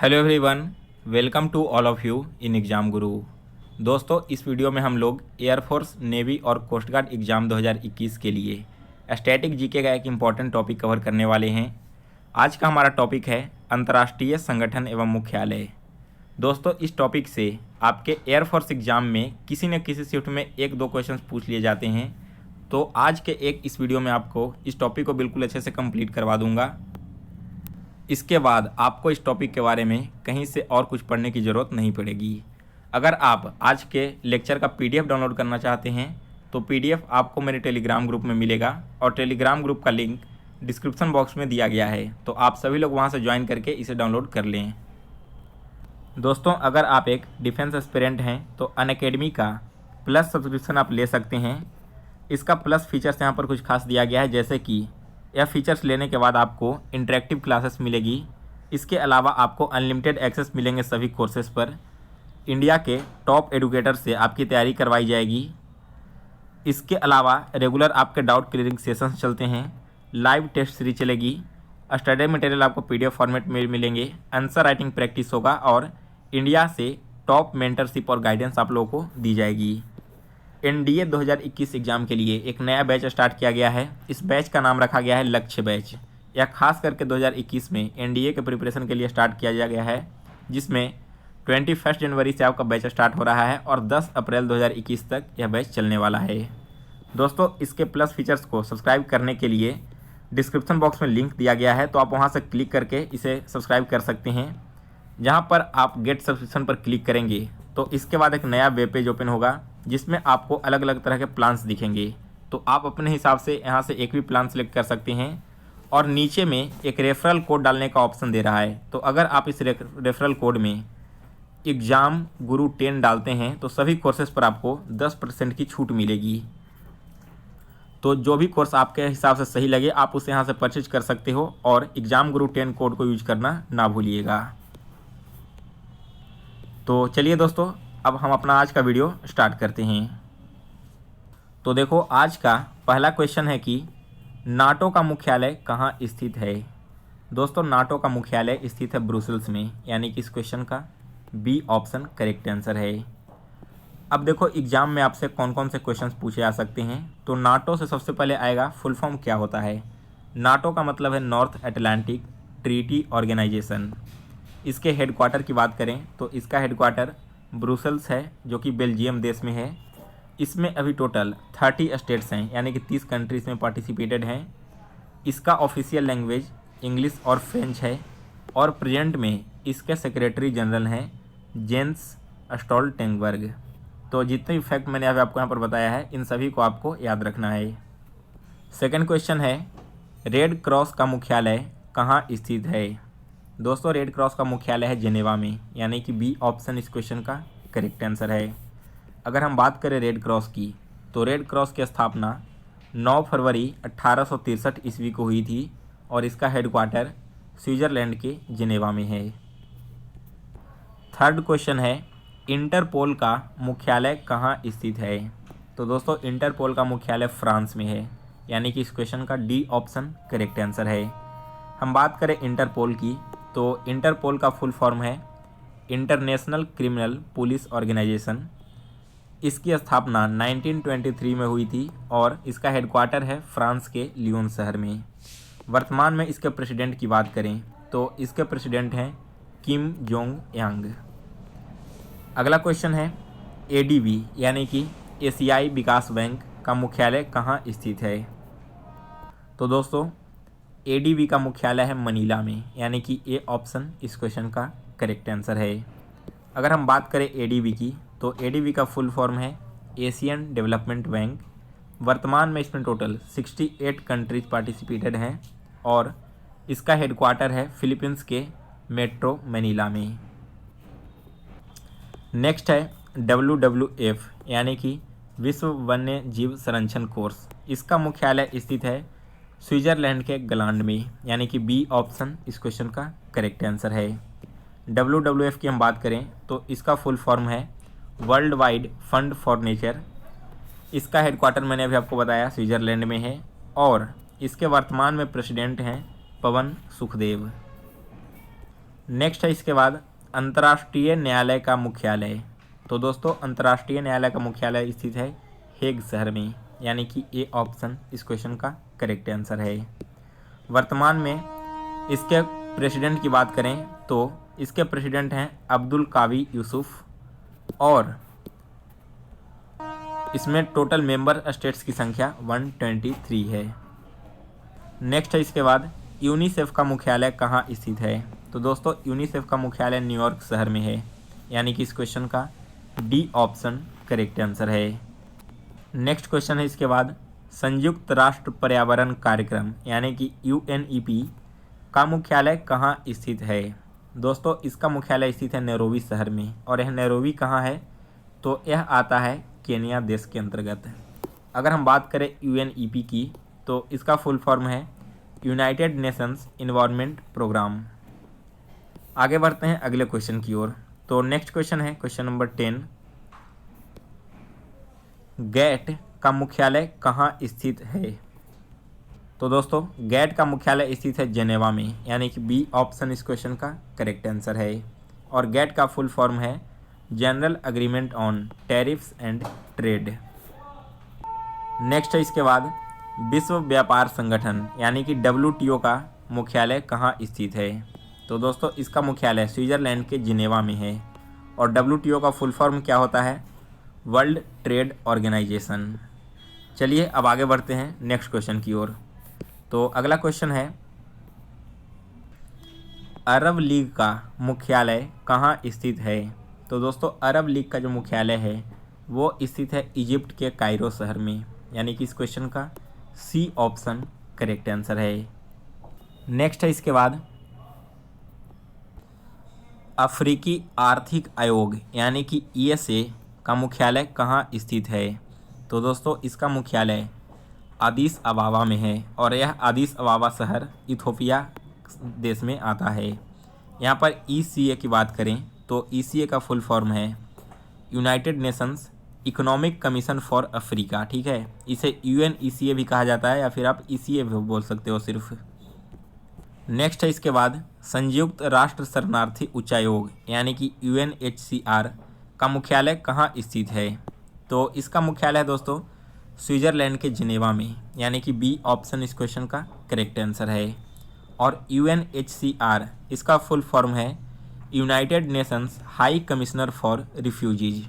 Hello everyone, welcome to all of you in exam Guru. दोस्तों, इस video में हम लोग एयरफोर्स, नेवी और कोस्ट गार्ड एग्ज़ाम 2021 के लिए स्टैटिक जीके का एक इम्पॉर्टेंट टॉपिक कवर करने वाले हैं। आज का हमारा टॉपिक है अंतर्राष्ट्रीय संगठन एवं मुख्यालय। दोस्तों, इस टॉपिक से आपके एयरफोर्स एग्ज़ाम में किसी न किसी शिफ्ट में एक दो क्वेश्चन पूछ लिए जाते हैं। तो आज के इस वीडियो में आपको इस टॉपिक को बिल्कुल अच्छे से कंप्लीट करवा दूंगा। इसके बाद आपको इस टॉपिक के बारे में कहीं से और कुछ पढ़ने की ज़रूरत नहीं पड़ेगी। अगर आप आज के लेक्चर का पीडीएफ डाउनलोड करना चाहते हैं तो पीडीएफ आपको मेरे टेलीग्राम ग्रुप में मिलेगा और टेलीग्राम ग्रुप का लिंक डिस्क्रिप्शन बॉक्स में दिया गया है, तो आप सभी लोग वहां से ज्वाइन करके इसे डाउनलोड कर लें। दोस्तों, अगर आप एक डिफेंस एस्पिरेंट हैं तो अनअकैडमी का प्लस सब्सक्रिप्शन आप ले सकते हैं। इसका प्लस फीचर्स यहाँ पर कुछ खास दिया गया है, जैसे कि यह फीचर्स लेने के बाद आपको इंटरेक्टिव क्लासेस मिलेगी। इसके अलावा आपको अनलिमिटेड एक्सेस मिलेंगे सभी कोर्सेज पर। इंडिया के टॉप एडुकेटर से आपकी तैयारी करवाई जाएगी। इसके अलावा रेगुलर आपके डाउट क्लियरिंग सेशंस चलते हैं। लाइव टेस्ट सीरीज चलेगी। स्टडी मटेरियल आपको पीडीएफ फॉर्मेट में मिलेंगे। आंसर राइटिंग प्रैक्टिस होगा और इंडिया से टॉप मेंटरशिप और गाइडेंस आप लोगों को दी जाएगी। एनडीए 2021 एग्ज़ाम के लिए एक नया बैच स्टार्ट किया गया है। इस बैच का नाम रखा गया है लक्ष्य बैच। यह खास करके 2021 में एनडीए के प्रिपरेशन के लिए स्टार्ट किया गया है, जिसमें 21 जनवरी से आपका बैच स्टार्ट हो रहा है और 10 अप्रैल 2021 तक यह बैच चलने वाला है। दोस्तों, इसके प्लस फीचर्स को सब्सक्राइब करने के लिए डिस्क्रिप्शन बॉक्स में लिंक दिया गया है, तो आप वहाँ से क्लिक करके इसे सब्सक्राइब कर सकते हैं। जहाँ पर आप गेट सब्सक्रिप्शन पर क्लिक करेंगे तो इसके बाद एक नया वेब पेज ओपन होगा, जिसमें आपको अलग अलग तरह के प्लान्स दिखेंगे। तो आप अपने हिसाब से यहाँ से एक भी प्लान सेलेक्ट कर सकते हैं और नीचे में एक रेफरल कोड डालने का ऑप्शन दे रहा है। तो अगर आप इस रेफरल कोड में एग्ज़ाम गुरु 10 डालते हैं तो सभी कोर्सेज पर आपको 10% की छूट मिलेगी। तो जो भी कोर्स आपके हिसाब से सही लगे आप उसे यहाँ से परचेज कर सकते हो और एग्ज़ाम गुरु 10 कोड को यूज करना ना भूलिएगा। तो चलिए दोस्तों, अब हम अपना आज का वीडियो स्टार्ट करते हैं। तो देखो, आज का पहला क्वेश्चन है कि नाटो का मुख्यालय कहाँ स्थित है। दोस्तों, नाटो का मुख्यालय स्थित है ब्रुसेल्स में, यानी कि इस क्वेश्चन का बी ऑप्शन करेक्ट आंसर है। अब देखो, एग्जाम में आपसे कौन कौन से क्वेश्चंस पूछे जा सकते हैं। तो नाटो से सबसे पहले आएगा फुल फॉर्म क्या होता है। नाटो का मतलब है नॉर्थ अटलांटिक ट्रीटी ऑर्गेनाइजेशन। इसके हेडक्वार्टर की बात करें तो इसका हेडक्वार्टर ब्रुसेल्स है, जो कि बेल्जियम देश में है। इसमें अभी टोटल 30 स्टेट्स हैं, यानी कि 30 कंट्रीज में पार्टिसिपेटेड हैं। इसका ऑफिशियल लैंग्वेज इंग्लिश और फ्रेंच है और प्रेजेंट में इसके सेक्रेटरी जनरल हैं जेंस स्टोल्टेनबर्ग। तो जितने भी फैक्ट मैंने अभी आपको यहाँ पर बताया है, इन सभी को आपको याद रखना है। सेकेंड क्वेश्चन है, रेड क्रॉस का मुख्यालय कहाँ स्थित है। दोस्तों, रेड क्रॉस का मुख्यालय है जेनेवा में, यानी कि बी ऑप्शन इस क्वेश्चन का करेक्ट आंसर है। अगर हम बात करें रेड क्रॉस की, तो रेड क्रॉस की स्थापना 9 फरवरी 1863 ईस्वी को हुई थी और इसका हेडक्वार्टर स्विट्ज़रलैंड के जेनेवा में है। थर्ड क्वेश्चन है, इंटरपोल का मुख्यालय कहाँ स्थित है। तो दोस्तों, इंटरपोल का मुख्यालय फ्रांस में है, यानी कि इस क्वेश्चन का डी ऑप्शन करेक्ट आंसर है। हम बात करें इंटरपोल की, तो इंटरपोल का फुल फॉर्म है इंटरनेशनल क्रिमिनल पुलिस ऑर्गेनाइजेशन। इसकी स्थापना 1923 में हुई थी और इसका हेडक्वार्टर है फ्रांस के लियोन शहर में। वर्तमान में इसके प्रेसिडेंट की बात करें तो इसके प्रेसिडेंट हैं किम जोंग यांग। अगला क्वेश्चन है, एडीबी यानी कि एशियाई विकास बैंक का मुख्यालय कहाँ स्थित है। तो दोस्तों, एडीबी का मुख्यालय है मनीला में, यानी कि ए ऑप्शन इस क्वेश्चन का करेक्ट आंसर है। अगर हम बात करें एडीबी की, तो एडीबी का फुल फॉर्म है एशियन डेवलपमेंट बैंक। वर्तमान में इसमें टोटल 68 कंट्रीज पार्टिसिपेटेड हैं और इसका हेडक्वार्टर है फिलीपींस के मेट्रो मनीला में। नेक्स्ट है WWF, यानी कि विश्व वन्य जीव संरक्षण कोर्स। इसका मुख्यालय स्थित है स्विट्ज़रलैंड के ग्लांड में, यानी कि बी ऑप्शन इस क्वेश्चन का करेक्ट आंसर है। WWF की हम बात करें तो इसका फुल फॉर्म है world wide fund for nature. इसका हेडक्वार्टर मैंने अभी आपको बताया स्विट्ज़रलैंड में है और इसके वर्तमान में प्रेसिडेंट हैं पवन सुखदेव। नेक्स्ट है इसके बाद अंतर्राष्ट्रीय न्यायालय का मुख्यालय। तो दोस्तों अंतर्राष्ट्रीय न्यायालय का मुख्यालय स्थित है हेग शहर में, यानी कि ए ऑप्शन इस क्वेश्चन का करेक्ट आंसर है। वर्तमान में इसके प्रेसिडेंट की बात करें तो इसके प्रेसिडेंट हैं अब्दुल कावी यूसुफ, और इसमें टोटल मेंबर स्टेट्स की संख्या 123 है। नेक्स्ट है इसके बाद यूनिसेफ का मुख्यालय कहाँ स्थित है। तो दोस्तों यूनिसेफ का मुख्यालय न्यूयॉर्क शहर में है, यानी कि इस क्वेश्चन का डी ऑप्शन करेक्ट आंसर है। नेक्स्ट क्वेश्चन है इसके बाद संयुक्त राष्ट्र पर्यावरण कार्यक्रम यानी कि UNEP का मुख्यालय कहाँ स्थित है। दोस्तों इसका मुख्यालय स्थित है नैरोबी शहर में, और यह नैरोबी कहाँ है तो यह आता है केनिया देश के अंतर्गत। अगर हम बात करें UNEP की तो इसका फुल फॉर्म है यूनाइटेड नेशंस इन्वायरमेंट प्रोग्राम। आगे बढ़ते हैं अगले क्वेश्चन की ओर। तो नेक्स्ट क्वेश्चन है क्वेश्चन नंबर 10, गैट का मुख्यालय कहाँ स्थित है। तो दोस्तों गैट का मुख्यालय स्थित है जेनेवा में, यानी कि बी ऑप्शन इस क्वेश्चन का करेक्ट आंसर है। और गैट का फुल फॉर्म है general agreement on tariffs and trade. Next है इसके बाद विश्व व्यापार संगठन यानी कि WTO का मुख्यालय कहाँ स्थित है। तो दोस्तों इसका मुख्यालय स्विट्जरलैंड के जिनेवा में है, और WTO का फुल फॉर्म क्या होता है, वर्ल्ड ट्रेड ऑर्गेनाइजेशन। चलिए अब आगे बढ़ते हैं नेक्स्ट क्वेश्चन की ओर। तो अगला क्वेश्चन है अरब लीग का मुख्यालय कहाँ स्थित है। तो दोस्तों अरब लीग का जो मुख्यालय है वो स्थित है इजिप्ट के कायरो शहर में, यानी कि इस क्वेश्चन का सी ऑप्शन करेक्ट आंसर है। नेक्स्ट है इसके बाद अफ्रीकी आर्थिक आयोग यानी कि ESA का मुख्यालय कहाँ स्थित है। तो दोस्तों इसका मुख्यालय आदिस अबाबा में है, और यह आदिस अबाबा शहर इथोपिया देश में आता है। यहाँ पर ECA की बात करें तो ECA का फुल फॉर्म है United Nations economic commission for Africa. ठीक है, इसे UNECA भी कहा जाता है, या फिर आप ECA भी बोल सकते हो सिर्फ। नेक्स्ट है इसके बाद संयुक्त राष्ट्र शरणार्थी उच्चायोग यानी कि UNHCR का मुख्यालय कहाँ स्थित है। तो इसका मुख्यालय है दोस्तों स्विट्जरलैंड के जिनेवा में, यानी कि बी ऑप्शन इस क्वेश्चन का करेक्ट आंसर है। और UNHCR इसका फुल फॉर्म है United Nations high commissioner for refugees.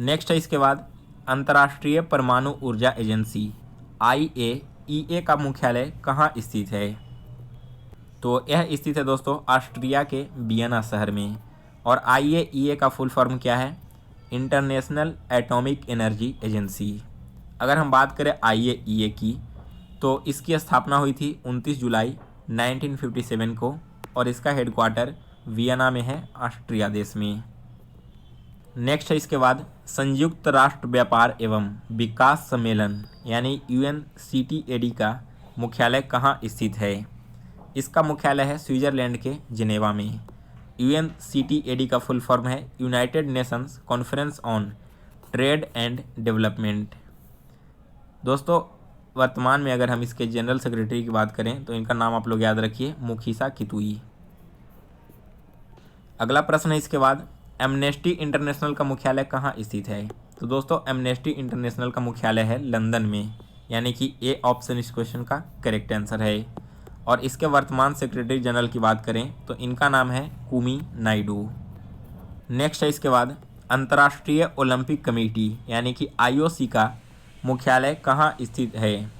Next है इसके बाद अंतर्राष्ट्रीय परमाणु ऊर्जा एजेंसी IAEA का मुख्यालय कहाँ स्थित है। तो यह स्थित है दोस्तों ऑस्ट्रिया के वियना शहर में, और IAEA का फुल फॉर्म क्या है, इंटरनेशनल एटॉमिक एनर्जी एजेंसी। अगर हम बात करें IAEA की तो इसकी स्थापना हुई थी 29 जुलाई 1957 को, और इसका हेडक्वार्टर वियना में है ऑस्ट्रिया देश में। नेक्स्ट है इसके बाद संयुक्त राष्ट्र व्यापार एवं विकास सम्मेलन यानी UNCTAD का मुख्यालय कहाँ स्थित है। इसका मुख्यालय है स्विट्जरलैंड के जिनेवा में। UNCTAD का फुल फॉर्म है United Nations conference on trade and development. दोस्तों वर्तमान में अगर हम इसके जनरल सेक्रेटरी की बात करें तो इनका नाम आप लोग याद रखिए, मुखीसा कितुई। अगला प्रश्न है इसके बाद एमनेस्टी इंटरनेशनल का मुख्यालय कहाँ स्थित है। तो दोस्तों एमनेस्टी इंटरनेशनल का मुख्यालय है लंदन में, यानी कि ए ऑप्शन इस क्वेश्चन का करेक्ट आंसर है। और इसके वर्तमान सेक्रेटरी जनरल की बात करें तो इनका नाम है कुमी नायडू। नेक्स्ट है इसके बाद अंतर्राष्ट्रीय ओलंपिक कमेटी यानी कि IOC का मुख्यालय कहाँ स्थित है।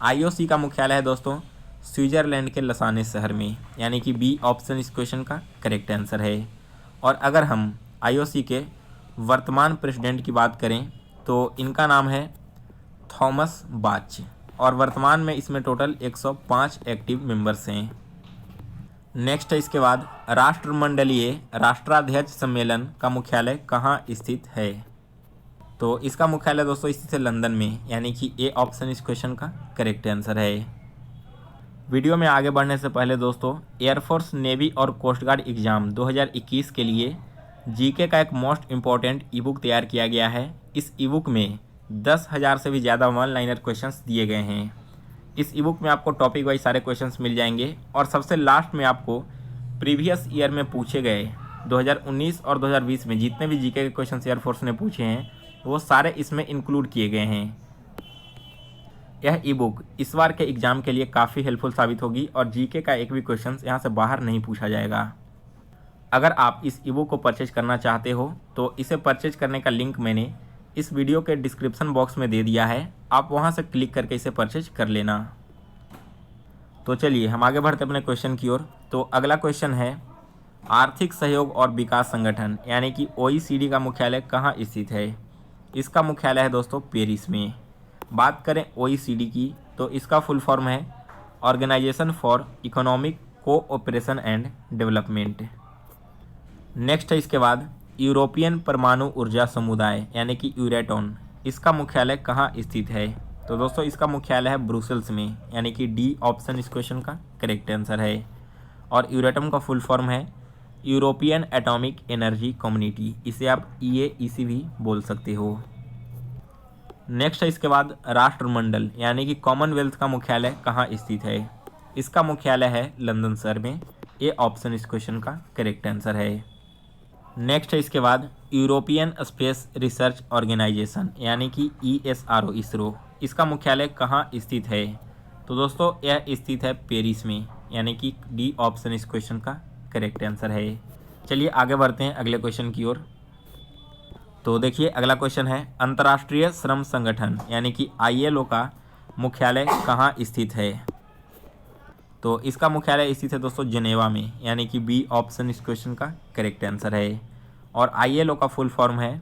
IOC का मुख्यालय है दोस्तों स्विट्जरलैंड के लसाने शहर में, यानी कि बी ऑप्शन इस क्वेश्चन का करेक्ट आंसर है। और अगर हम IOC के वर्तमान प्रेसिडेंट की बात करें तो इनका नाम है थॉमस बाच, और वर्तमान में इसमें टोटल 105 एक्टिव मेंबर्स हैं। नेक्स्ट है इसके बाद राष्ट्रमंडलीय राष्ट्राध्यक्ष सम्मेलन का मुख्यालय कहाँ स्थित है। तो इसका मुख्यालय दोस्तों स्थित है लंदन में, यानी कि ए ऑप्शन इस क्वेश्चन का करेक्ट आंसर है। वीडियो में आगे बढ़ने से पहले दोस्तों एयरफोर्स नेवी और कोस्ट गार्ड एग्ज़ाम 2021 के लिए जीके का एक मोस्ट इम्पॉर्टेंट ईबुक तैयार किया गया है। इस ईबुक में 10,000 से भी ज़्यादा वन लाइनर क्वेश्चंस दिए गए हैं। इस ईबुक में आपको टॉपिक वाइज सारे क्वेश्चंस मिल जाएंगे, और सबसे लास्ट में आपको प्रीवियस ईयर में पूछे गए 2019 और 2020 में जितने भी जीके के क्वेश्चन एयरफोर्स ने पूछे हैं वो सारे इसमें इंक्लूड किए गए हैं। यह ई बुक इस बार के एग्ज़ाम के लिए काफ़ी हेल्पफुल साबित होगी और जीके का एक भी क्वेश्चन यहाँ से बाहर नहीं पूछा जाएगा। अगर आप इस ई बुक को परचेज करना चाहते हो तो इसे परचेज करने का लिंक मैंने इस वीडियो के डिस्क्रिप्शन बॉक्स में दे दिया है, आप वहाँ से क्लिक करके इसे परचेज कर लेना। तो चलिए हम आगे बढ़ते अपने क्वेश्चन की ओर। तो अगला क्वेश्चन है, आर्थिक सहयोग और विकास संगठन यानी कि OECD का मुख्यालय कहाँ स्थित है? इसका मुख्यालय है दोस्तों पेरिस में। बात करें OECD की तो इसका फुल फॉर्म है organisation for economic cooperation and development. Next है इसके बाद यूरोपियन परमाणु ऊर्जा समुदाय यानी कि यूरेटॉन, इसका मुख्यालय कहाँ स्थित है? तो दोस्तों इसका मुख्यालय है ब्रुसेल्स में, यानी कि डी ऑप्शन इस क्वेश्चन का करेक्ट आंसर है। और यूरेटम का फुल फॉर्म है यूरोपियन एटॉमिक एनर्जी कम्युनिटी, इसे आप EAEC भी बोल सकते हो। नेक्स्ट है इसके बाद राष्ट्रमंडल यानी कि कॉमनवेल्थ का मुख्यालय कहाँ स्थित है? इसका मुख्यालय है लंदन शहर में, ए ऑप्शन इस क्वेश्चन का करेक्ट आंसर है। नेक्स्ट है इसके बाद यूरोपियन स्पेस रिसर्च ऑर्गेनाइजेशन यानी कि ESRO इसरो, इसका मुख्यालय कहाँ स्थित है? तो दोस्तों यह स्थित है पेरिस में, यानी कि डी ऑप्शन इस क्वेश्चन का करेक्ट आंसर है। चलिए आगे बढ़ते हैं अगले क्वेश्चन की ओर। तो देखिए अगला क्वेश्चन है, अंतर्राष्ट्रीय श्रम संगठन यानी कि ILO का मुख्यालय कहाँ स्थित है? तो इसका मुख्यालय स्थित है दोस्तों जिनेवा में, यानी कि बी ऑप्शन इस क्वेश्चन का करेक्ट आंसर है। और ILO का फुल फॉर्म है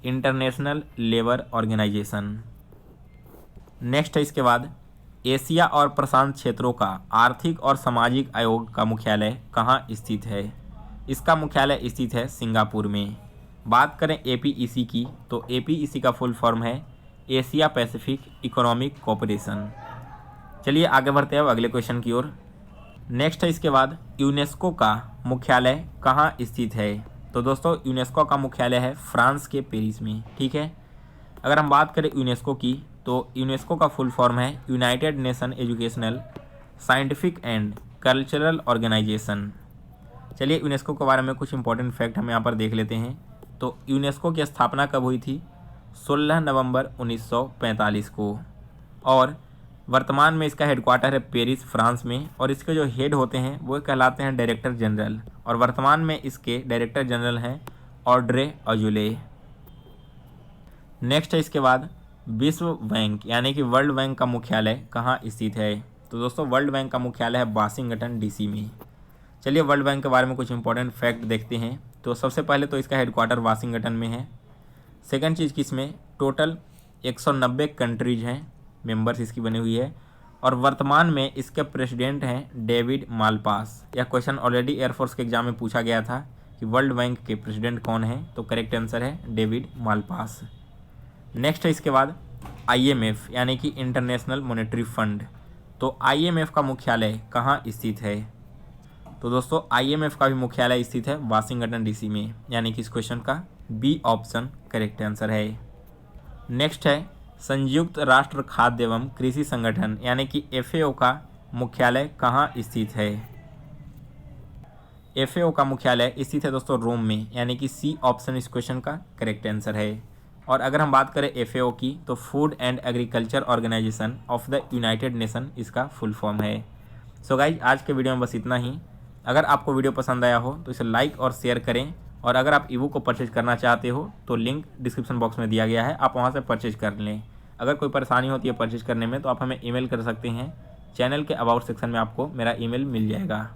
इंटरनेशनल लेबर ऑर्गेनाइजेशन। नेक्स्ट है इसके बाद एशिया और प्रशांत क्षेत्रों का आर्थिक और सामाजिक आयोग का मुख्यालय कहाँ स्थित है? इसका मुख्यालय स्थित है सिंगापुर में। बात करें APEC की तो APEC का फुल फॉर्म है एशिया पैसिफिक इकोनॉमिक कोऑपरेशन। चलिए आगे बढ़ते हैं अब अगले क्वेश्चन की ओर। नेक्स्ट है इसके बाद यूनेस्को का मुख्यालय कहाँ स्थित है? तो दोस्तों यूनेस्को का मुख्यालय है फ्रांस के पेरिस में, ठीक है। अगर हम बात करें यूनेस्को की तो यूनेस्को का फुल फॉर्म है united nation educational scientific and cultural organisation. चलिए यूनेस्को के बारे में कुछ इंपॉर्टेंट फैक्ट हम यहाँ पर देख लेते हैं। तो यूनेस्को की स्थापना कब हुई थी? 16 नवंबर 1945 को। और वर्तमान में इसका हेडक्वार्टर है पेरिस फ्रांस में, और इसके जो हेड होते हैं वो कहलाते हैं डायरेक्टर जनरल, और वर्तमान में इसके डायरेक्टर जनरल हैं ऑड्रे अजुले। नेक्स्ट है इसके बाद विश्व बैंक यानी कि वर्ल्ड बैंक का मुख्यालय कहाँ स्थित है? तो दोस्तों वर्ल्ड बैंक का मुख्यालय है वाशिंगटन DC में। चलिए वर्ल्ड बैंक के बारे में कुछ इंपॉर्टेंट फैक्ट देखते हैं। तो सबसे पहले तो इसका हेडक्वार्टर वाशिंगटन में है। सेकंड चीज़ कि इसमें टोटल 190 कंट्रीज हैं, मेंबर्स इसकी बनी हुई है, और वर्तमान में इसके प्रेसिडेंट हैं डेविड मालपास। यह क्वेश्चन ऑलरेडी एयरफोर्स के एग्जाम में पूछा गया था कि वर्ल्ड बैंक के प्रेसिडेंट कौन है, तो करेक्ट आंसर है डेविड मालपास। नेक्स्ट है इसके बाद IMF यानी कि इंटरनेशनल मॉनेटरी फंड। तो IMF का मुख्यालय कहाँ स्थित है? तो दोस्तों IMF का भी मुख्यालय स्थित है वाशिंगटन DC में, यानी कि इस क्वेश्चन का बी ऑप्शन करेक्ट आंसर है। नेक्स्ट है संयुक्त राष्ट्र खाद्य एवं कृषि संगठन यानी कि FAO का मुख्यालय कहाँ स्थित है? FAO का मुख्यालय स्थित है दोस्तों रोम में, यानी कि सी ऑप्शन इस क्वेश्चन का करेक्ट आंसर है। और अगर हम बात करें FAO की तो food and agriculture organisation of the united nation इसका फुल फॉर्म है। सो गाइज आज के वीडियो में बस इतना ही। अगर आपको वीडियो पसंद आया हो तो इसे लाइक और शेयर करें, और अगर आप ईबुक को परचेज करना चाहते हो तो लिंक डिस्क्रिप्शन बॉक्स में दिया गया है, आप वहां से परचेज कर लें। अगर कोई परेशानी होती है परचेज करने में तो आप हमें ईमेल कर सकते हैं। चैनल के अबाउट सेक्शन में आपको मेरा ईमेल मिल जाएगा।